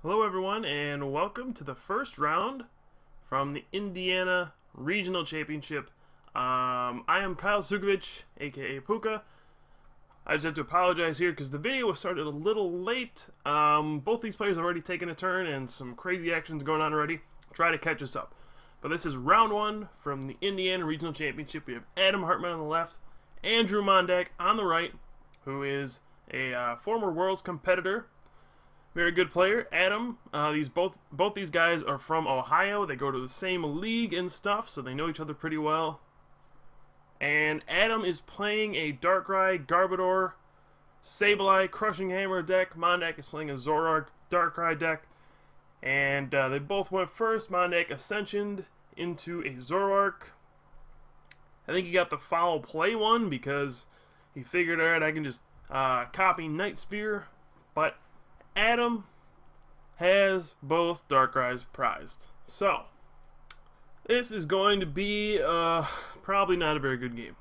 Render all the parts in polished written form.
Hello everyone and welcome to the first round from the Indiana Regional Championship. I am Kyle Sukovich, aka Puka. I just have to apologize here because the video was started a little late. Both these players have already taken a turn and some crazy actions going on already. Try to catch us up. But this is round one from the Indiana Regional Championship. We have Adam Hartman on the left, Andrew Mondak on the right, who is a former Worlds competitor. Very good player. Adam, both these guys are from Ohio. They go to the same league and stuff, so they know each other pretty well. And Adam is playing a Darkrai, Garbodor, Sableye, Crushing Hammer deck. Mondak is playing a Zoroark, Darkrai deck. And they both went first. Mondak ascensioned into a Zoroark. I think he got the foul play one because he figured, alright, I can just copy Night Spear. But Adam has both Darkrai's prized. So, this is going to be probably not a very good game.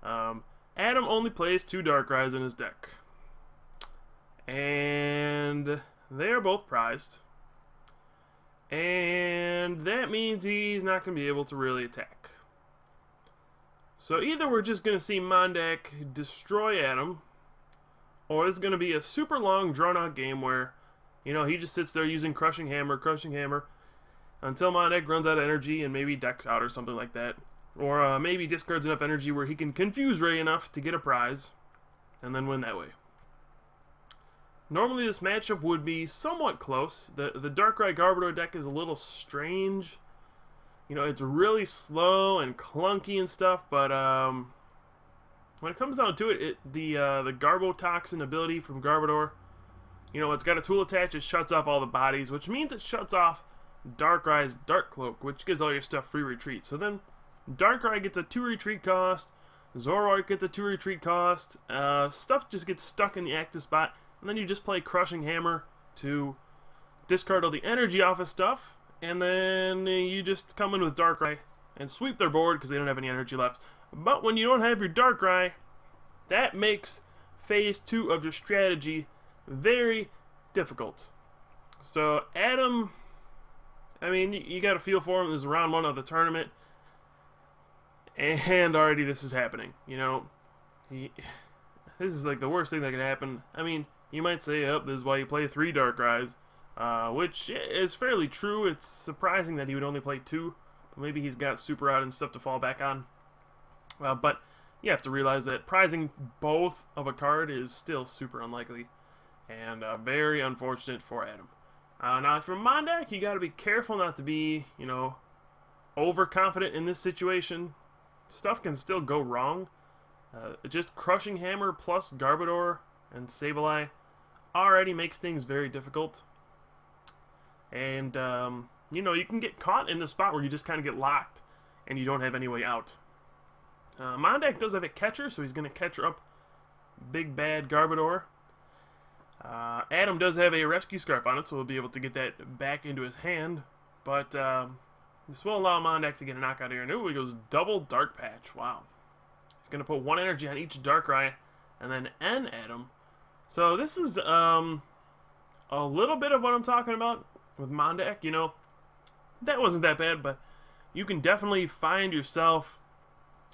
Adam only plays 2 Darkrai's in his deck. And they are both prized. And that means he's not going to be able to really attack. So either we're just going to see Mondak destroy Adam, or it's going to be a super long, drawn-out game where, you know, he just sits there using Crushing Hammer, until Mondak runs out of energy and maybe decks out or something like that. Or maybe discards enough energy where he can confuse Ray enough to get a prize, and then win that way. Normally this matchup would be somewhat close. The Darkrai Garbodor deck is a little strange. You know, it's really slow and clunky and stuff, but when it comes down to it, the Garbotoxin ability from Garbodor, you know, it's got a tool attached, it shuts off all the bodies, which means it shuts off Darkrai's Dark Cloak, which gives all your stuff free retreat. So then Darkrai gets a 2 retreat cost, Zoroark gets a 2 retreat cost, stuff just gets stuck in the active spot, and then you just play Crushing Hammer to discard all the energy off of stuff, and then you just come in with Darkrai and sweep their board because they don't have any energy left. But when you don't have your Darkrai, that makes phase 2 of your strategy very difficult. So Adam, I mean, you got to feel for him. This is round 1 of the tournament, and already this is happening. You know, this is like the worst thing that can happen. I mean, you might say, oh, this is why you play 3 Darkrai's, which is fairly true. It's surprising that he would only play 2. But maybe he's got Super Out and stuff to fall back on. But you have to realize that prizing both of a card is still super unlikely, and very unfortunate for Adam. Now, for Mondak, you got to be careful not to be, you know, overconfident in this situation. Stuff can still go wrong. Just Crushing Hammer plus Garbodor and Sableye already makes things very difficult. And, you know, you can get caught in the spot where you just kind of get locked and you don't have any way out. Mondak does have a catcher, so he's going to catcher up Big Bad Garbodor. Adam does have a Rescue Scarf on it, so he'll be able to get that back into his hand. But this will allow Mondak to get a knockout here. And ooh, he goes double Dark Patch. Wow. He's going to put 1 energy on each Darkrai and then end Adam. So this is a little bit of what I'm talking about with Mondak. You know, that wasn't that bad, but you can definitely find yourself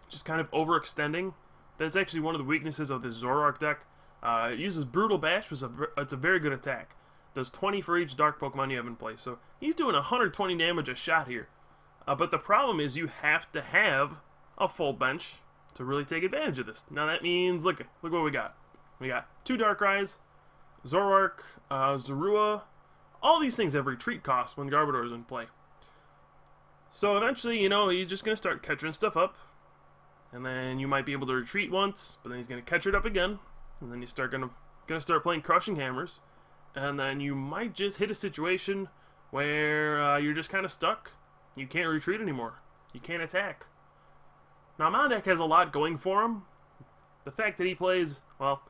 just kind of overextending. That's actually one of the weaknesses of this Zoroark deck. It uses Brutal Bash, which it's a very good attack. It does 20 for each Dark Pokemon you have in play. So he's doing 120 damage a shot here. But the problem is you have to have a full bench to really take advantage of this. Now that means, look what we got. We got 2 Darkrai's, Zoroark, Zorua. All these things have retreat costs when Garbodor is in play. So eventually, you know, he's just going to start catching stuff up. And then you might be able to retreat once, but then he's going to catch it up again. And then you're going to start playing Crushing Hammers. And then you might just hit a situation where you're just kind of stuck. You can't retreat anymore. You can't attack. Now, Mondak has a lot going for him. The fact that he plays, well,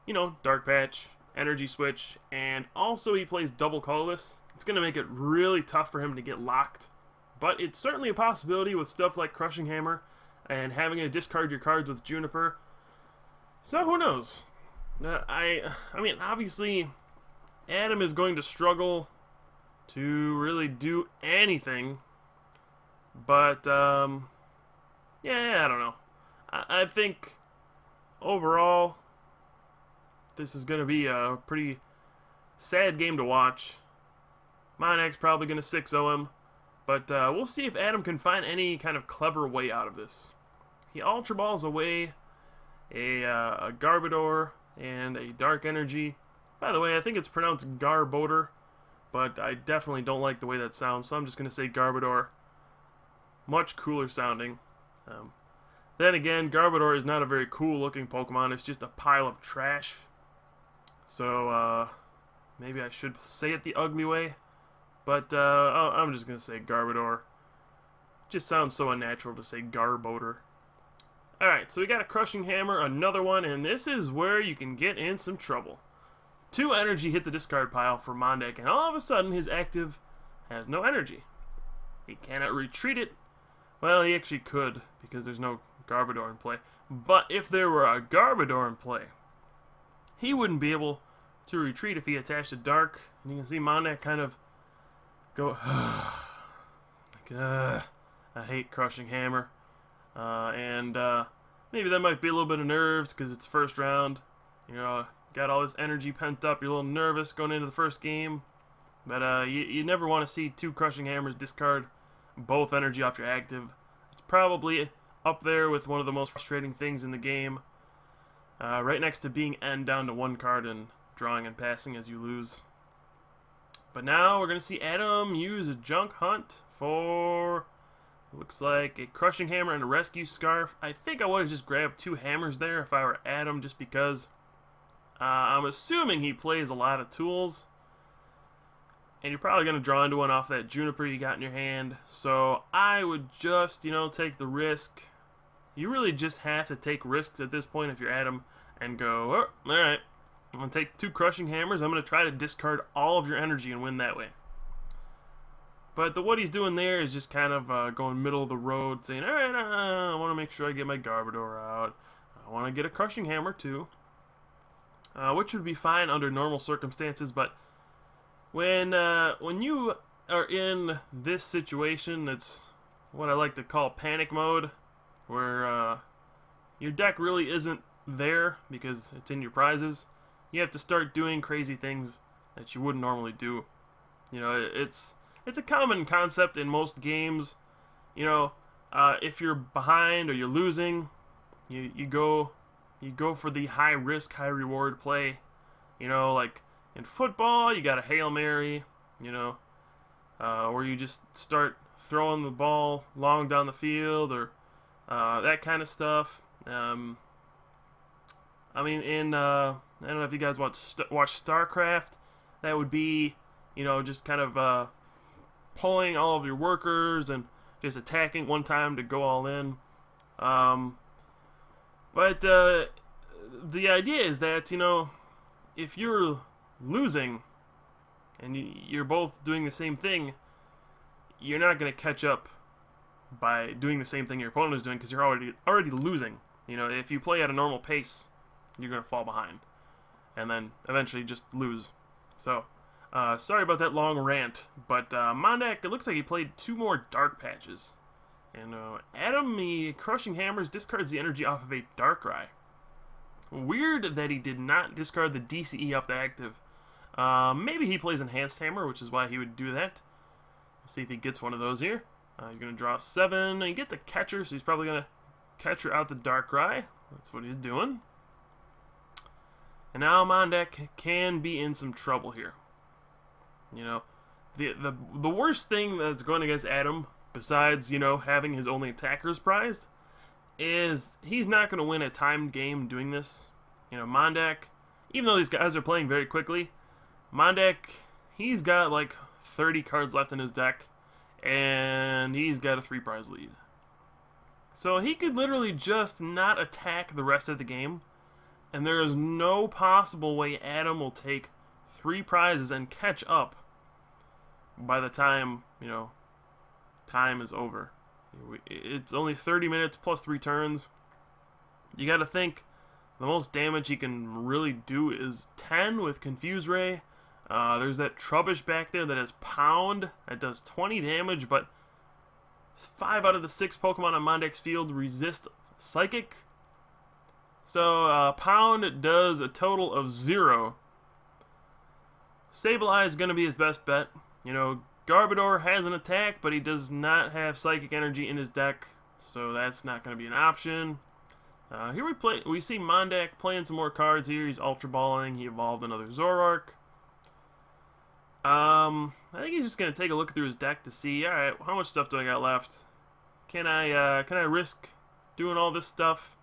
you know, Dark Patch, Energy Switch, and also he plays double colorless, it's going to make it really tough for him to get locked. But it's certainly a possibility with stuff like Crushing Hammer and having to discard your cards with Juniper. So who knows? I mean, obviously, Adam is going to struggle to really do anything. But, yeah, I don't know. I think overall, this is going to be a pretty sad game to watch. Mondak's probably going to 6-0 him. But we'll see if Adam can find any kind of clever way out of this. He Ultra Balls away a Garbodor and a Dark Energy. By the way, I think it's pronounced Garbodor, but I definitely don't like the way that sounds, so I'm just going to say Garbodor. Much cooler sounding. Then again, Garbodor is not a very cool looking Pokemon. It's just a pile of trash. So, maybe I should say it the ugly way. But, I'm just going to say Garbodor. Just sounds so unnatural to say Garbodor. Alright, so we got a Crushing Hammer, another one, and this is where you can get in some trouble. 2 energy hit the discard pile for Mondak, and all of a sudden his active has no energy. He cannot retreat it. Well, he actually could, because there's no Garbodor in play. But if there were a Garbodor in play, he wouldn't be able to retreat if he attached a Dark. And you can see Mondak kind of go, I hate Crushing Hammer. Maybe that might be a little bit of nerves because it's first round. You know, got all this energy pent up. You're a little nervous going into the first game. But you never want to see 2 Crushing Hammers discard both energy off your active. It's probably up there with one of the most frustrating things in the game. Right next to being N down to 1 card and drawing and passing as you lose. But now we're going to see Adam use a Junk Hunt for, looks like, a Crushing Hammer and a Rescue Scarf. I think I would have just grabbed 2 hammers there if I were Adam, just because I'm assuming he plays a lot of tools. And you're probably going to draw into one off that Juniper you got in your hand. So I would just, you know, take the risk. You really just have to take risks at this point if you're Adam and go, oh, alright, I'm going to take 2 Crushing Hammers. I'm going to try to discard all of your energy and win that way. But what he's doing there is just kind of going middle of the road, saying, alright, I want to make sure I get my Garbodor out. I want to get a Crushing Hammer too. Which would be fine under normal circumstances, but when you are in this situation, it's what I like to call panic mode, where your deck really isn't there because it's in your prizes. You have to start doing crazy things that you wouldn't normally do. You know, it's a common concept in most games. You know, if you're behind or you're losing, you go for the high risk, high reward play. You know, like in football, you got a Hail Mary, you know, where you just start throwing the ball long down the field, or that kind of stuff. I mean, I don't know if you guys watch StarCraft. That would be, you know, just kind of pulling all of your workers and just attacking one time to go all in. But the idea is that, you know, if you're losing and you're both doing the same thing, you're not going to catch up by doing the same thing your opponent is doing because you're already losing. You know, if you play at a normal pace, you're going to fall behind and then eventually just lose. So, sorry about that long rant, but Mondak, it looks like he played 2 more Dark Patches. And Adam, he Crushing Hammers discards the energy off of a Darkrai. Weird that he did not discard the DCE off the active. Maybe he plays Enhanced Hammer, which is why he would do that. We'll see if he gets one of those here. He's going to draw 7. He gets a Catcher, so he's probably going to Catcher out the Darkrai. That's what he's doing. And now Mondak can be in some trouble here. You know, the worst thing that's going against Adam, besides, you know, having his only attackers prized, is he's not going to win a timed game doing this. You know, Mondak, even though these guys are playing very quickly, Mondak, he's got like 30 cards left in his deck, and he's got a 3 prize lead. So he could literally just not attack the rest of the game, and there is no possible way Adam will take 3 prizes and catch up by the time, you know, time is over. It's only 30 minutes plus 3 turns. You got to think the most damage he can really do is 10 with Confuse Ray, There's that Trubbish back there that has Pound. That does 20 damage, but 5 out of the 6 Pokemon on Mondak's field resist Psychic. So Pound does a total of 0. Sableye is going to be his best bet. You know, Garbodor has an attack, but he does not have Psychic Energy in his deck, so that's not going to be an option. Here we see Mondak playing some more cards here. He's Ultra Balling. He evolved another Zoroark. I think he's just going to take a look through his deck to see, alright, how much stuff do I got left? Can I risk doing all this stuff?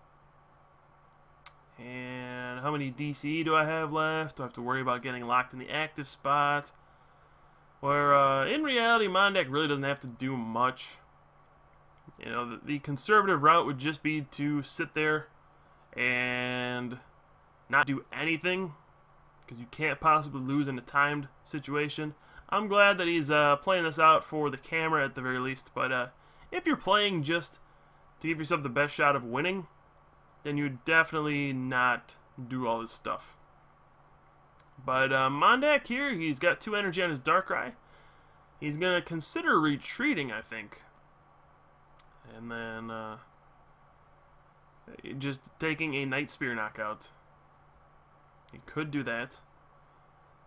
And how many DCE do I have left? Do I have to worry about getting locked in the active spot? Where, in reality, Mondak really doesn't have to do much. You know, the conservative route would just be to sit there and not do anything, because you can't possibly lose in a timed situation. I'm glad that he's playing this out for the camera at the very least, but if you're playing just to give yourself the best shot of winning, then you would definitely not do all this stuff. But Mondak here, he's got 2 energy on his Darkrai. He's going to consider retreating, I think. And then just taking a Night Spear knockout. He could do that.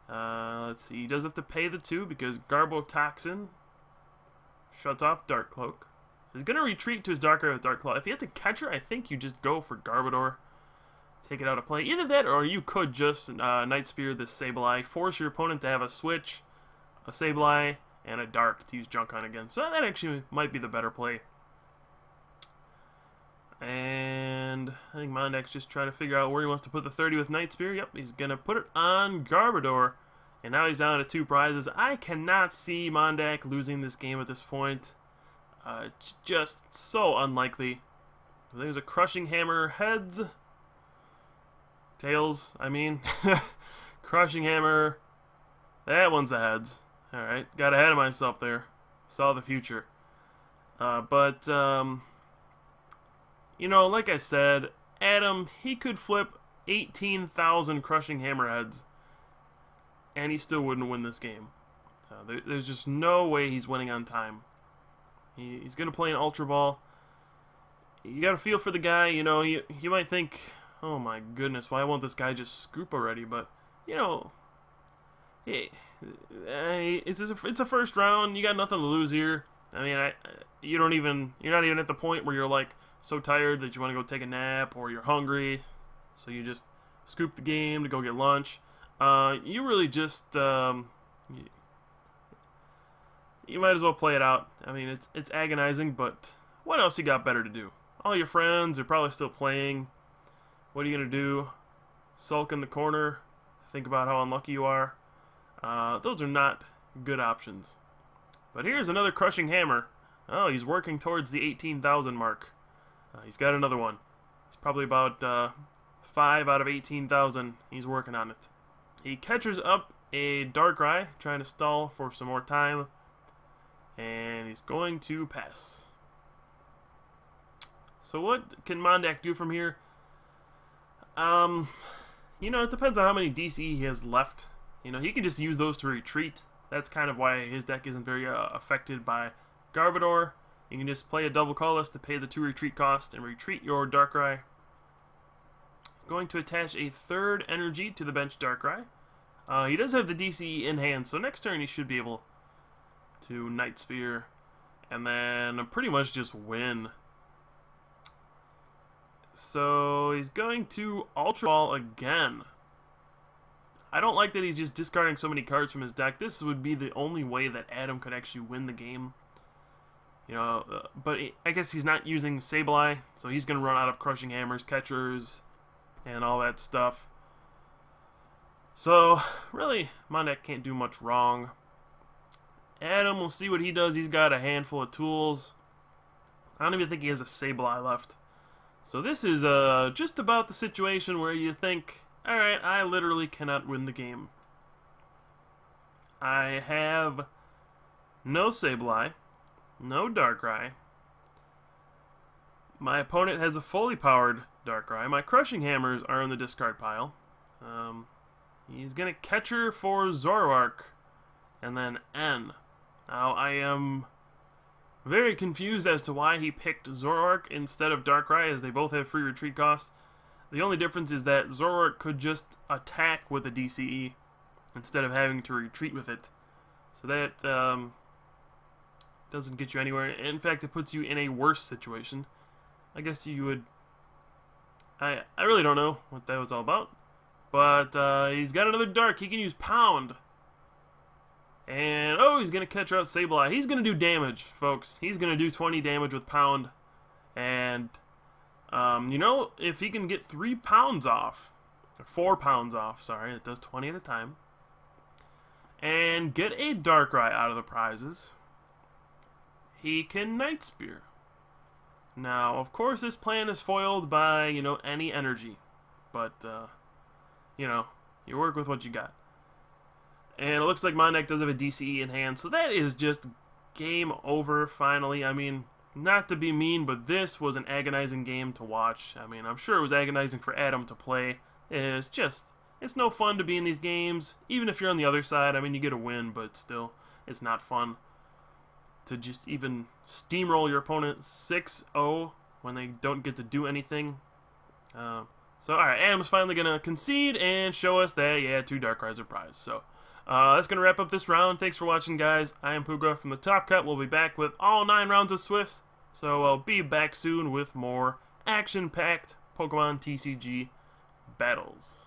Let's see, he does have to pay the 2 because Garbotoxin shuts off Dark Cloak. He's going to retreat to his Darkrai with Dark Claw. If he has to catch her, I think you just go for Garbodor. Take it out of play. Either that, or you could just Night Spear this Sableye. Force your opponent to have a switch, a Sableye, and a Dark to use Junk on again. So that actually might be the better play. And I think Mondak's just trying to figure out where he wants to put the 30 with Night Spear. Yep, he's going to put it on Garbodor. And now he's down to 2 prizes. I cannot see Mondak losing this game at this point. It's just so unlikely. There's a Crushing Hammer heads. Tails, I mean. Crushing Hammer. That one's the heads. Alright, got ahead of myself there. Saw the future. You know, like I said, Adam, he could flip 18,000 Crushing Hammer heads, and he still wouldn't win this game. There's just no way he's winning on time. He's going to play an Ultra Ball. You got to feel for the guy. You know, you might think, oh my goodness, why won't this guy just scoop already? But, you know, it's a first round. You got nothing to lose here. I mean, you're not even at the point where you're like so tired that you want to go take a nap, or you're hungry, so you just scoop the game to go get lunch. You really just you might as well play it out. I mean, it's agonizing, but what else you got better to do? All your friends are probably still playing. What are you gonna do? Sulk in the corner? Think about how unlucky you are? Those are not good options. But here's another Crushing Hammer. Oh, he's working towards the 18,000 mark. He's got another one. It's probably about 5 out of 18,000. He's working on it. He catches up a Darkrai, trying to stall for some more time. And he's going to pass. So what can Mondak do from here? You know, it depends on how many DC he has left. You know, he can just use those to retreat. That's kind of why his deck isn't very affected by Garbodor. You can just play a double colorless to pay the 2 retreat cost and retreat your Darkrai. He's going to attach a 3rd energy to the bench Darkrai. He does have the DCE in hand, so next turn he should be able to Night Spear and then pretty much just win. So he's going to Ultra Ball again. I don't like that he's just discarding so many cards from his deck. This would be the only way that Adam could actually win the game. You know, but I guess he's not using Sableye, so he's going to run out of Crushing Hammers, catchers, and all that stuff. So, really, Mondak can't do much wrong. Adam, we'll see what he does. He's got a handful of tools. I don't even think he has a Sableye left. So this is just about the situation where you think, alright, I literally cannot win the game. I have no Sableye, no Darkrai. My opponent has a fully powered Darkrai. My Crushing Hammers are in the discard pile. He's going to Catcher for Zoroark. And then N. Now, I am very confused as to why he picked Zoroark instead of Darkrai, as they both have free retreat cost. The only difference is that Zoroark could just attack with a DCE instead of having to retreat with it. So that doesn't get you anywhere. In fact, it puts you in a worse situation. I guess you would... I really don't know what that was all about. But he's got another Dark. He can use Pound. And, oh, he's going to catch out Sableye. He's going to do damage, folks. He's going to do 20 damage with Pound. And, you know, if he can get 3 pounds off, or 4 pounds off, sorry, it does 20 at a time, and get a Darkrai out of the prizes, he can Night Spear. Now, of course, this plan is foiled by, you know, any energy. But, you know, you work with what you got. And it looks like my deck does have a DCE in hand, so that is just game over, finally. I mean, not to be mean, but this was an agonizing game to watch. I mean, I'm sure it was agonizing for Adam to play. It's just, it's no fun to be in these games, even if you're on the other side. I mean, you get a win, but still, it's not fun to just even steamroll your opponent 6-0 when they don't get to do anything. So, alright, Adam's finally going to concede and show us that, yeah, 2 Darkrai's are prized. So, that's going to wrap up this round. Thanks for watching, guys. I am Puga from the Top Cut. We'll be back with all 9 rounds of Swifts. So I'll be back soon with more action-packed Pokemon TCG battles.